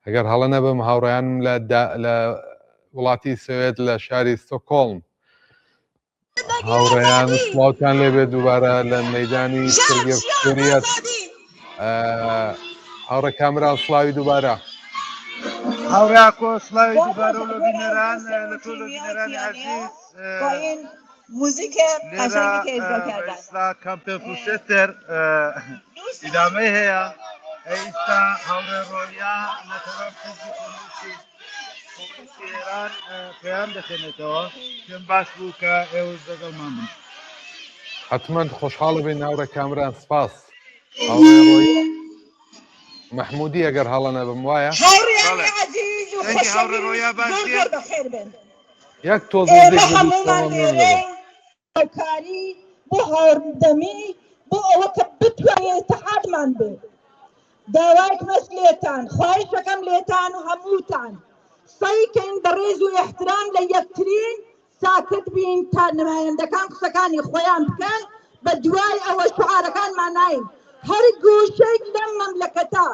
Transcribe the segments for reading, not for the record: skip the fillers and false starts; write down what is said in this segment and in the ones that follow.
ئەگەر هەڵە نەبم هاوڕێیانم لە وڵاتی سوێد لە شاری ستۆکۆڵم هاوڕێیان سڵاوتان لێبێت دووبارە لە مەیدانی سێریەت هاوڕێ کامران سڵاوی دووبارە هاوڕێکۆ سڵاوی دووبارە و لە بینەران لە تۆ لە بینەرانی عزیز موزیکە قەشەنگی کە ئیجرا کردن کامپێن پوشێتر ئیدامەی هەیە ئێستا هاوڕێ ڕۆیا لە تەرەف حیزبی کۆمونیستی ئێران پێیان دەخێنێتەوە پێم باش بوو کە ئێوەش لەگەڵمان بن حتمما خۆشحاڵە بێن هاوڕێ کامران سپاس هاوڕێ ڕۆیا محمودی ئەگەر هەڵە نەبم وایە هاوڕێیانی عەزیز و خۆشەویست زۆر بەخێر بن یەک تۆ ئێمە هەموومان لێرەین هاوکاری بۆ هاوردەمی بۆ ئەوە کە بتوانین ئیتحادمان بێ داوایەکمەش لێتان خواهشەکەم لێتان و هەمووتان سەیکەین بە ڕێز و احترام لە یەکترین ساکت بین تا نمایەندەکان قسەکانی خۆیان بکەن بە دوای ئەوە شعارەکانمان ناین هەر گۆشەیەک لەم مەملەکەتە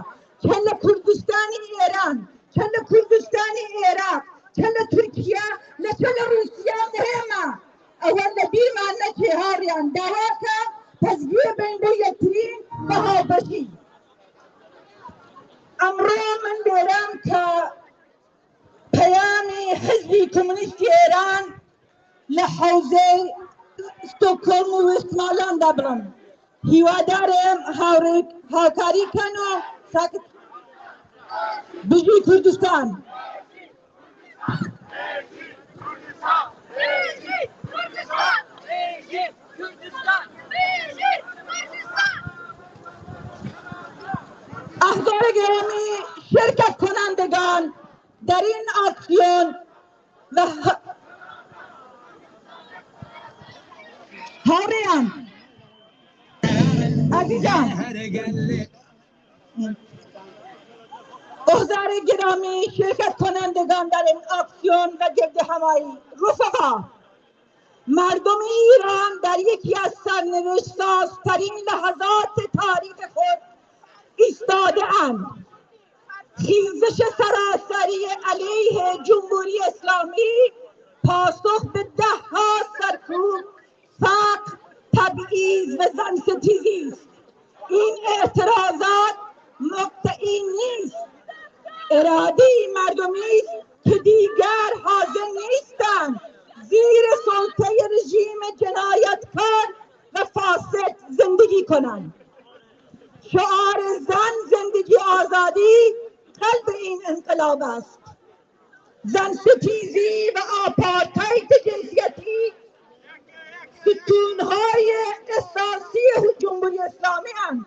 چەند لە کوردستانی ئێران چەند لە کوردستانی عێراق چەند لە تورکیا لە چەند لە رووسیا نهێمە ئەوە لە بیرمان نەچێ هاڕیان داواکە تەزگیە بین بۆ یەکترین بە هاوبەشی ئەمڕۆ من لێرەم کە پەیامی حیزبی کۆمونیستی ئێران لە حەوزەی ستۆکۆڵم و وێستماڵاندا بڵم هیوادارم هاوکاری کەن و ساکت بژی کوردستان احضار گرامی شرکت کنندگان در این اکسیون و هاریان عزیزان احضار گرامی شرکت کنندگان در این اکسیون و گرد همایی رفقا مردم ایران در یکی از سرنوشت سازترین لحظات تاریخ خود ایستاده اند خیزش سراسری علیه جمهوری اسلامی پاسخ به ده‌ها سرکوب فقر تبعیض و زنستیزی است این اعتراضات مقطعی نیست اراده مردمی است که دیگر حاضر نیستند زیر سلطه رژیم جنایتکار و فاسد زندگی کنند شعار زن زندگی آزادی قلب این انقلاب است زن ستیزی و آپارتاید جنسیتی ستونهای اساسی جمهوری اسلامی اند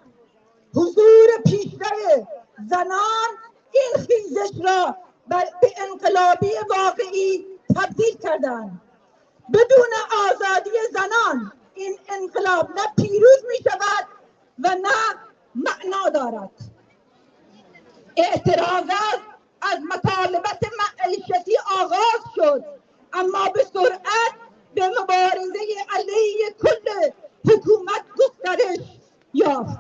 حضور پیشرو زنان این خیزش را به انقلابی واقعی تبدیل کردند بدون آزادی زنان این انقلاب نه پیروز می شود و نه معنا دارد اعتراضات از مطالبات معیشتی آغاز شد اما به سرعت به مبارزه علیه کل حکومت گسترش یافت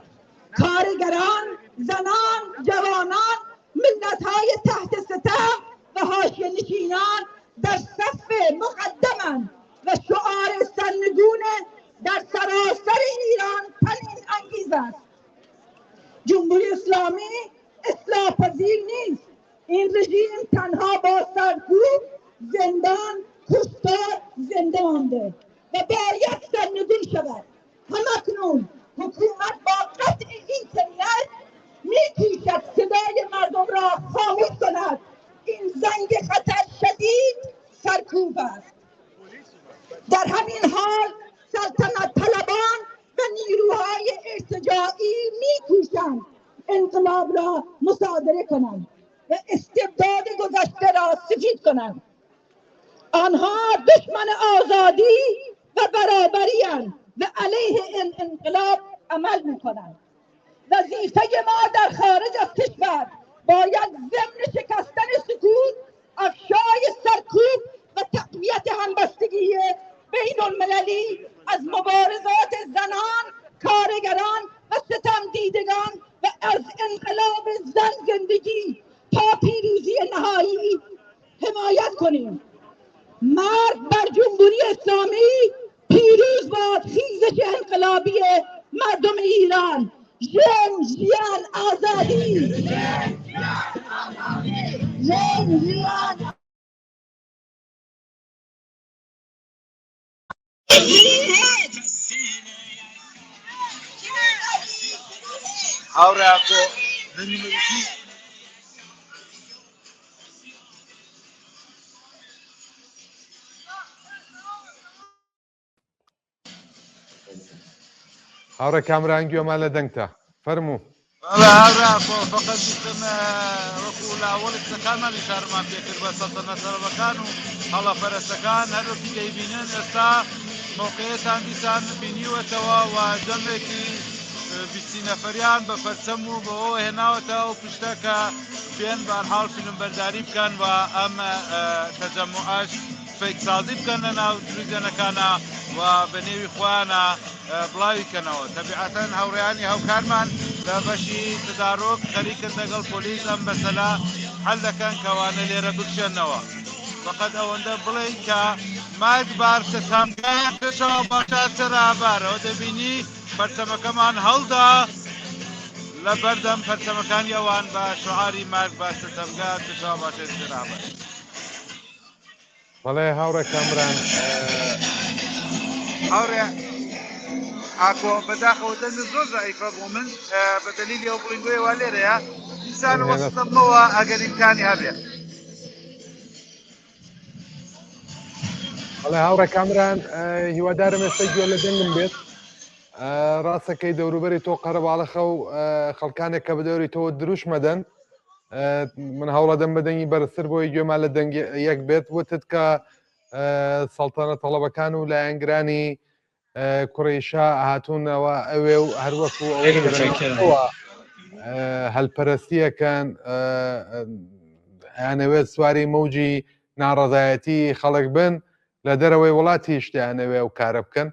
کارگران زنان جوانان ملت‌های تحت ستم و حاشیه‌نشینان در صف مقدمند و شعار سرنگون در سراسر ایران تنین انگیز است جمهوری اسلامی اصلاح پذیر نیست این رژیم تنها با سرکوب زندان کشتار زنده مانده و باید سرنگون شود همکنون حکومت با قطع اینترنت میکوشد صدای مردم را خاموش کند این زنگ خطر شدید سرکوب است در همین حال سلطنت طلبان و نیروهای ارتجاعی میکوشند انقلاب را مصادره کنند و استبداد گذشته را سفید کنند آنها دشمن آزادی و برابری اند و علیه این انقلاب عمل میکنند وظیفه ما در خارج از کشور باید ضمن شکستن سکوت افشای سرکوب و تقویت همبستگی بین المللی از مبارزات زنان کارگران و ستم دیدگان و از انقلاب زن زندگی تا نهایی حمایت کنیم. مرد بر جمهوری اسلامی، پیروز باد خیزش انقلابی مردم ایران. ژن ژیان آزادی، ژن ژیان. هاوڕێ ئاکۆ دەنیمەریشی هاوڕێ کامران گوێمان لە دەنگتە فەرموو. هاوڕێ ئاکۆ فەقەت ویستم وەکو لاوەڵ قسەکانمان ئیشارەمان پێکرد بە سەڵتەنەت سەرەڕەکان و هەڵەپەرستەکان هەروەکی دەیبینن ئێستا موقعیەتان دیسان بینیوەتەوە و جەمێکی 20 نەفەریان بە پەرچەم و بەوە هێناوەتەوە و پشتە کە بێن بەرحاڵ فیلمبەرداری بکەن و ئەم تەجەموعەش فێکسازی بکەن لە ناو تلڤیزیۆنەکانە و بە نێوی خۆیانە بڵاوی کەنەوە. تەبیعەتەن هاوڕێیانی هاوکارمان لە بەشی تدارۆک خەریکن لەگەڵ پۆلیس ئەم مەسەلە حەل دەکەن کەوانە لێرە بکشێنەوە. فقط ئەوەندە بڵێن کە مایک بارکە سامگایان پێشەوە باشە چرابارەوە دەبینی پەرچەمەکەمان هەڵدا لە بەردەم پەرچەمەکانی ئەوان بە شعاری مارک باشە سەمگار پێشەوە باشە چرابەر. بەڵێ هاوڕێ کامران هاوڕێ ئاکۆ بەداخەوە دەنگە زۆر زایفە بۆ من بە دەلیلی ئەو بڵینگوێەوە لێرەیە دیسان وەستەمەوە ئەگەر ئیمکانی هەبێت. بەڵێ هاوڕێ کامران هیوادارم ئێستا گوێ لە دەنگم بێت. ڕاستەکەی دەوروبەری تۆ قەرەباڵەخە و خەڵکانێک کە بە دەوری تۆ دروش مەدەن من هەوڵە دەم بە دەنگی بەرزتر بۆی گوێمان لە دەنگ یەک بێت وتت کە سەڵتەنە تەڵەبەکان و لایەنگرانی کوڕیشا هاتوونەوە ئەوێ و هەروەکو ئەوە هەلپەرستیەکەن یانەوێت سواری مەوجی ناڕەزایەتی خەڵک بن لە دەرەوەی وڵاتی شتیانەوێ و کارە بکەن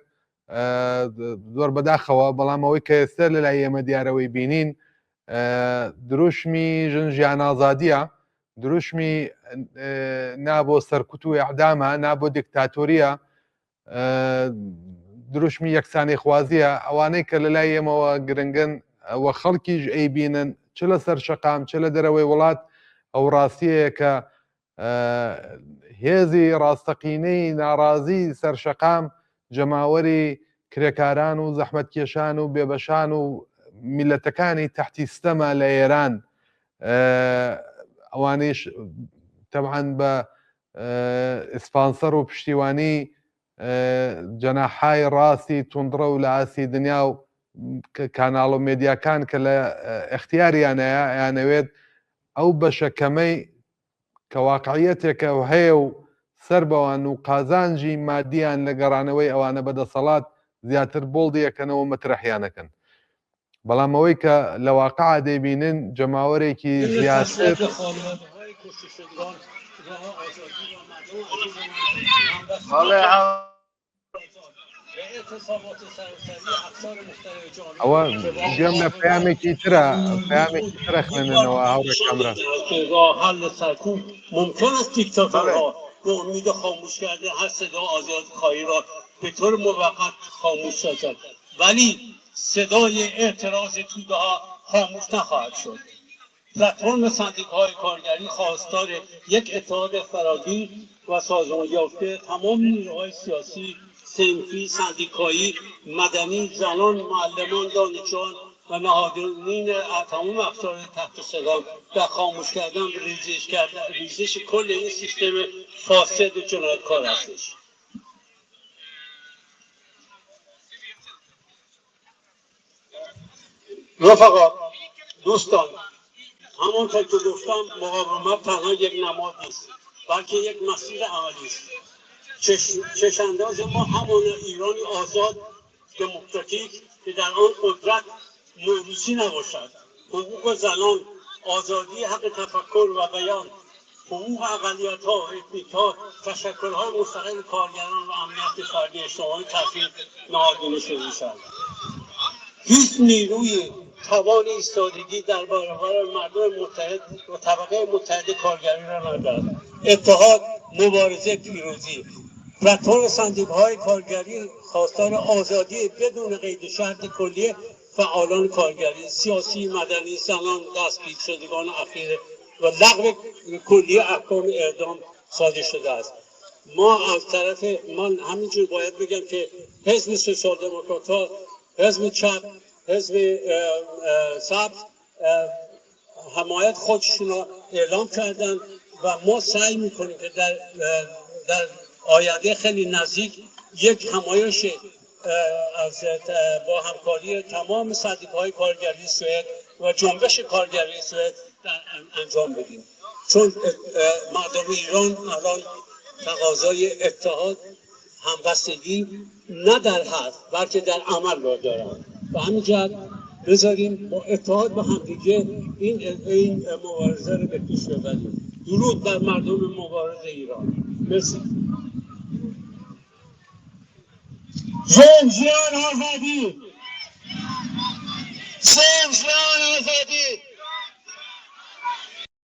زۆر بەداخەوە. بەڵام ئەوەی کە ئێستا لە لای ئێمە دیارەوەی بینین دروشمی ژن ژیان ئازادیە، دروشمی نابۆ سەرکوت و ئەعدامە، نابۆ دیکتاتۆریە، دروشمی یەکسانی خوازیە. ئەوانەی کە لە لای ئێمەوە گرنگن ئەوە خەڵکیش ئەیبینن چ لە سەر شەقام چ لە دەرەوەی وڵات ئەو ڕاستیەیە کە هێزی ڕاستەقینەی ناڕازی سەرشەقام جەماوەری کرێکاران و زەحمەتکێشان و بێبەشان و میلەتەکانی تەحتی ستەمە لە ئێران ئەوانەیش تەبعەن بە ئسپانسەر و پشتیوانی جەناحای ڕاستی توندڕە و لە ئاسی دنیا و کاناڵ و مێدیاکان کە لە ئەختیاریانەیە یانەوێت ئەو بەشەکەمەی کە واقعیەتێکە و هەیە و سەر بەوان و قازانجی مادیان لە گەڕانەوەی ئەوانە بەدەسەڵات زیاتر بۆڵدی یەکەنەوە مەترەحیانەکەن. بەڵام ئەوەی کە لە واقعا دەیبینن جەماوەرێکی زیاتر ئەوە گوێم لە پەیامێکی ترە خوێننەوە هاوڕێ کامران. راه حل سرکوب ممکن است دیکتاتورها به امید خاموش کردن هر صدا آزادخواهی را به طور موقت خاموش سازد، ولی صدای اعتراض توده ها خاموش نخواهد شد. پلتفرم سندیکاهای کارگری خواستار یک اتحاد فراگیر و سازمان یافته تمام نیروهای سیاسی، صنفی، سندیکایی، مدنی، زنان، معلمان، دانشجویان و نهادینین تمام افراد تحت سلام در خاموش کردن و ریزش کل این سیستم فاسد و جنایتکار هستش. رفقا، دوستان، همانطور که گفتم مقاومت تنها یک نماد نیست بلکه یک مسیر عملی است. چشمانداز ما همان ایرانی آزاد دموکراتیک که در آن قدرت موروثی نباشد، حقوق زنان، آزادی حق تفکر و بیان، حقوق اقلیت‌ها و اتنیک‌ها، تشکل‌های مستقل کارگران و امنیت فردی اجتماعی تضمین نهادینه شده شود. هیچ نیروی توان ایستادگی در برابر مردم متحد و طبقه متحد کارگری را ندارد. اتحاد، مبارزه، پیروزی. پلتفرم صندوق‌های کارگری خواستار آزادی بدون قید و شرط کلیه فعالان کارگری، سیاسی، مدنی، زنان، دستگیر شدگان اخیر و لغو کلیه احکام اعدام صادر شده است. ما از طرف من همینجور باید بگم که حزب سوسیال دموکرات‌ها، حزب چپ، حزب سبز حمایت خودشون را اعلام کردن و ما سعی میکنیم که در آینده خیلی نزدیک یک همایش با همکاری تمام صندوق‌های کارگری سوئد و جنبش کارگری سوئد انجام بدیم، چون مردم ایران الان تقاضای اتحاد، همبستگی نه در حرف بلکه در عمل را دارند و همین جهت بذاریم با اتحاد با همدیگه این مبارزه رو به پیش ببریم. درود بر مردم مبارز ایران. مرسی. زنجیان آزادی! زنجیان آزادی!